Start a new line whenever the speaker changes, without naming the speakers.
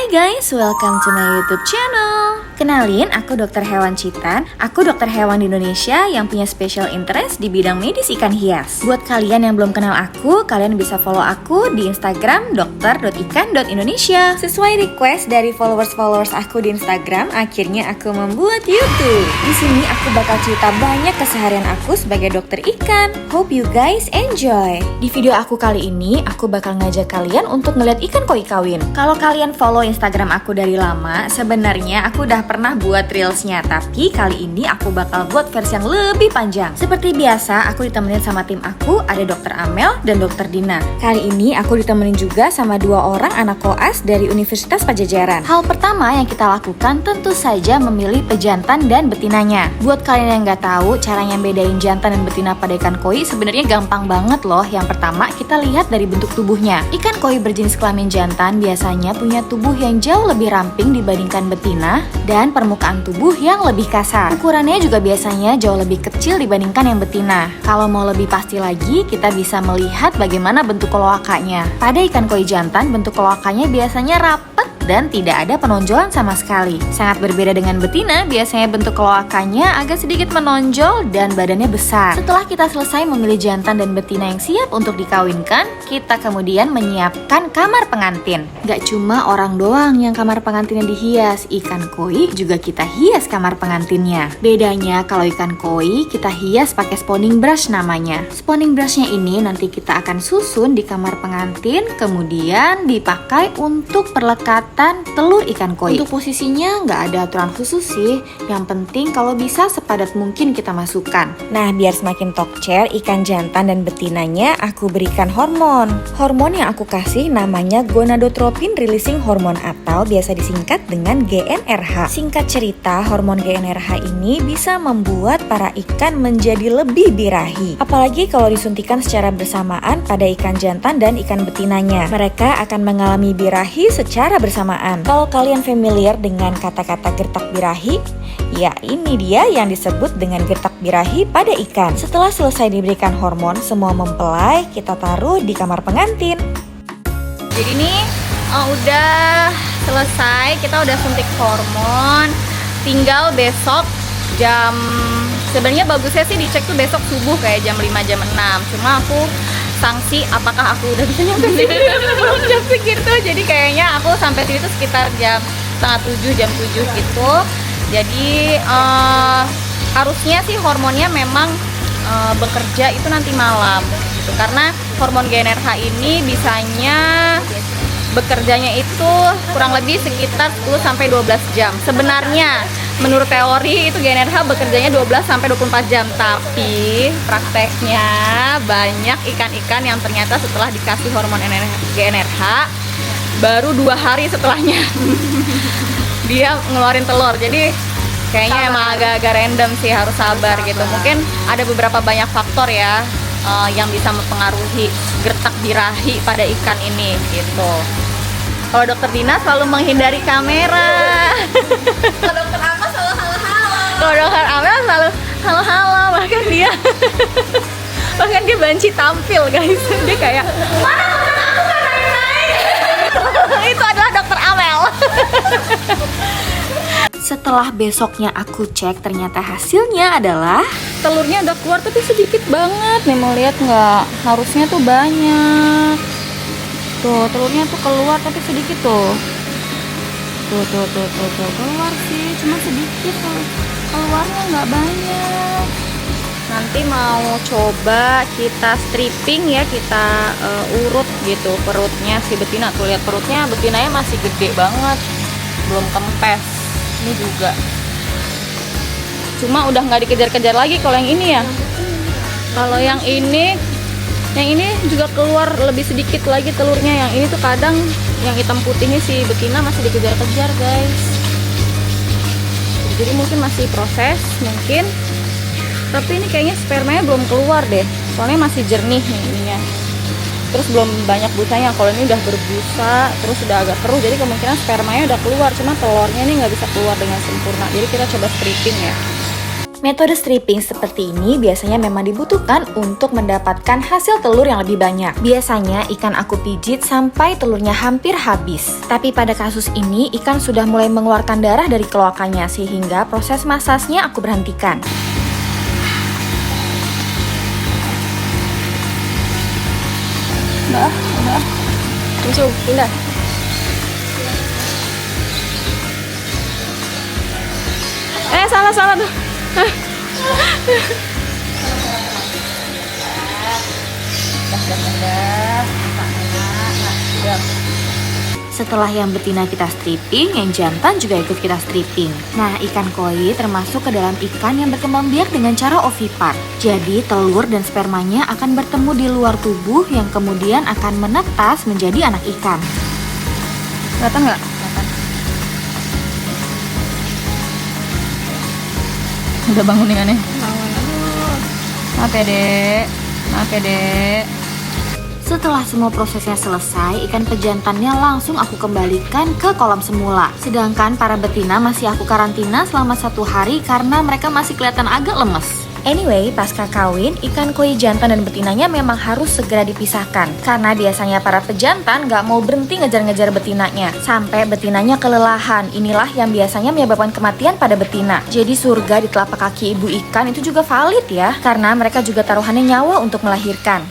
Hai guys, welcome to my YouTube channel. Kenalin, aku Dokter Hewan Citan. Aku dokter hewan di Indonesia yang punya special interest di bidang medis ikan hias. Buat kalian yang belum kenal aku, kalian bisa follow aku di Instagram dokter.ikan.indonesia. Sesuai request dari followers aku di Instagram, akhirnya aku membuat YouTube. Di sini aku bakal cerita banyak keseharian aku sebagai dokter ikan. Hope you guys enjoy. Di video aku kali ini, aku bakal ngajak kalian untuk ngeliat ikan koi kawin. Kalau kalian follow Instagram aku dari lama, sebenarnya aku udah pernah buat reelsnya, tapi kali ini aku bakal buat versi yang lebih panjang. Seperti biasa, aku ditemenin sama tim aku, ada Dokter Amel dan Dokter Dina. Kali ini aku ditemenin juga sama dua orang anak koas dari Universitas Padjadjaran. Hal pertama yang kita lakukan tentu saja memilih pejantan dan betinanya. Buat kalian yang nggak tahu caranya bedain jantan dan betina pada ikan koi, sebenarnya gampang banget loh. Yang pertama, kita lihat dari bentuk tubuhnya. Ikan koi berjenis kelamin jantan biasanya punya tubuh yang jauh lebih ramping dibandingkan betina dan permukaan tubuh yang lebih kasar. Ukurannya juga biasanya jauh lebih kecil dibandingkan yang betina. Kalau mau lebih pasti lagi, kita bisa melihat bagaimana bentuk kloakanya. Pada ikan koi jantan, bentuk kloakanya biasanya rapet dan tidak ada penonjolan sama sekali. Sangat berbeda dengan betina, biasanya bentuk kloakanya agak sedikit menonjol dan badannya besar. Setelah kita selesai memilih jantan dan betina yang siap untuk dikawinkan, kita kemudian menyiapkan kamar pengantin. Gak cuma orang doang yang kamar pengantinnya dihias, ikan koi juga kita hias kamar pengantinnya. Bedanya kalau ikan koi kita hias pakai spawning brush namanya. Spawning brushnya ini nanti kita akan susun di kamar pengantin, kemudian dipakai untuk perlekatan telur ikan koi. Untuk posisinya nggak ada aturan khusus sih, yang penting kalau bisa sepadat mungkin kita masukkan. Nah, biar semakin tokcer, ikan jantan dan betinanya aku berikan hormon. Hormon yang aku kasih namanya gonadotropin releasing hormone atau biasa disingkat dengan GnRH. Singkat cerita, hormon GnRH ini bisa membuat para ikan menjadi lebih birahi. Apalagi kalau disuntikan secara bersamaan pada ikan jantan dan ikan betinanya. Mereka akan mengalami birahi secara bersamaan. Kalau kalian familiar dengan kata-kata gertak birahi, ya ini dia yang disebut dengan gertak birahi pada ikan. Setelah selesai diberikan hormon, semua mempelai kita taruh di kamar pengantin. Jadi ini udah selesai, kita udah suntik hormon. Tinggal besok sebenarnya bagusnya sih dicek tuh besok subuh kayak jam 5 jam 6. Cuma aku sanksi apakah aku udah bisa nyampe sini belum jam segitu. Jadi kayaknya aku sampai sini tuh sekitar jam setengah 7 jam 7 gitu. Jadi harusnya sih hormonnya memang bekerja itu nanti malam gitu. Karena hormon GnRH ini bisanya bekerjanya itu kurang lebih sekitar 10 sampai 12 jam. Sebenarnya menurut teori itu GnRH bekerjanya 12 sampai 24 jam, tapi prakteknya banyak ikan-ikan yang ternyata setelah dikasih hormon GnRH baru 2 hari setelahnya dia ngeluarin telur. Jadi kayaknya emang agak-agak random sih, harus sabar gitu. Mungkin ada beberapa banyak faktor ya yang bisa mempengaruhi gertak birahi pada ikan ini gitu. Kalau Dokter Dina selalu menghindari kamera.
Kalau Dokter Amel selalu halo-halo.
Kalau Dokter Amel selalu halo-halo, bahkan dia banci tampil guys. Dia kayak, mana temen aku kan naik-naik. Itu adalah Dokter Amel. Setelah besoknya aku cek, ternyata hasilnya adalah telurnya udah keluar tapi sedikit banget. Nih mau lihat nggak? Harusnya tuh banyak. Tuh telurnya tuh keluar tapi sedikit tuh. Tuh keluar sih, cuma sedikit tuh. Keluarnya nggak banyak. Nanti mau coba kita stripping ya, kita urut gitu perutnya si betina. Tuh lihat perutnya, betinanya masih gede banget, belum kempes. Ini juga. Cuma udah nggak dikejar-kejar lagi kalau yang ini ya. Kalau yang ini juga keluar lebih sedikit lagi telurnya. Yang ini tuh kadang yang hitam putihnya si betina masih dikejar-kejar guys. Jadi mungkin masih proses mungkin. Tapi ini kayaknya spermanya belum keluar deh. Soalnya masih jernih nih ininya. Terus belum banyak busanya. Kalau ini udah berbusa, terus udah agak keruh, jadi kemungkinan spermanya udah keluar. Cuma telurnya ini nggak bisa keluar dengan sempurna. Jadi kita coba stripping ya. Metode stripping seperti ini biasanya memang dibutuhkan untuk mendapatkan hasil telur yang lebih banyak. Biasanya ikan aku pijit sampai telurnya hampir habis. Tapi pada kasus ini ikan sudah mulai mengeluarkan darah dari kloakanya sehingga proses masasnya aku berhentikan.
Udah. Langsung, pindah. Salah tuh.
Setelah yang betina kita stripping, yang jantan juga ikut kita stripping. Nah, ikan koi termasuk ke dalam ikan yang berkembang biak dengan cara ovipar. Jadi, telur dan spermanya akan bertemu di luar tubuh yang kemudian akan menetas menjadi anak ikan.
Kelihatan nggak?
Udah bangun ikannya.
Bangun.
Maaf ya dek.
Setelah semua prosesnya selesai, ikan pejantannya langsung aku kembalikan ke kolam semula. Sedangkan para betina masih aku karantina selama 1 hari karena mereka masih kelihatan agak lemes. Anyway, pasca kawin, ikan koi jantan dan betinanya memang harus segera dipisahkan. Karena biasanya para pejantan gak mau berhenti ngejar-ngejar betinanya. Sampai betinanya kelelahan. Inilah yang biasanya menyebabkan kematian pada betina. Jadi surga di telapak kaki ibu ikan itu juga valid ya. Karena mereka juga taruhannya nyawa untuk melahirkan.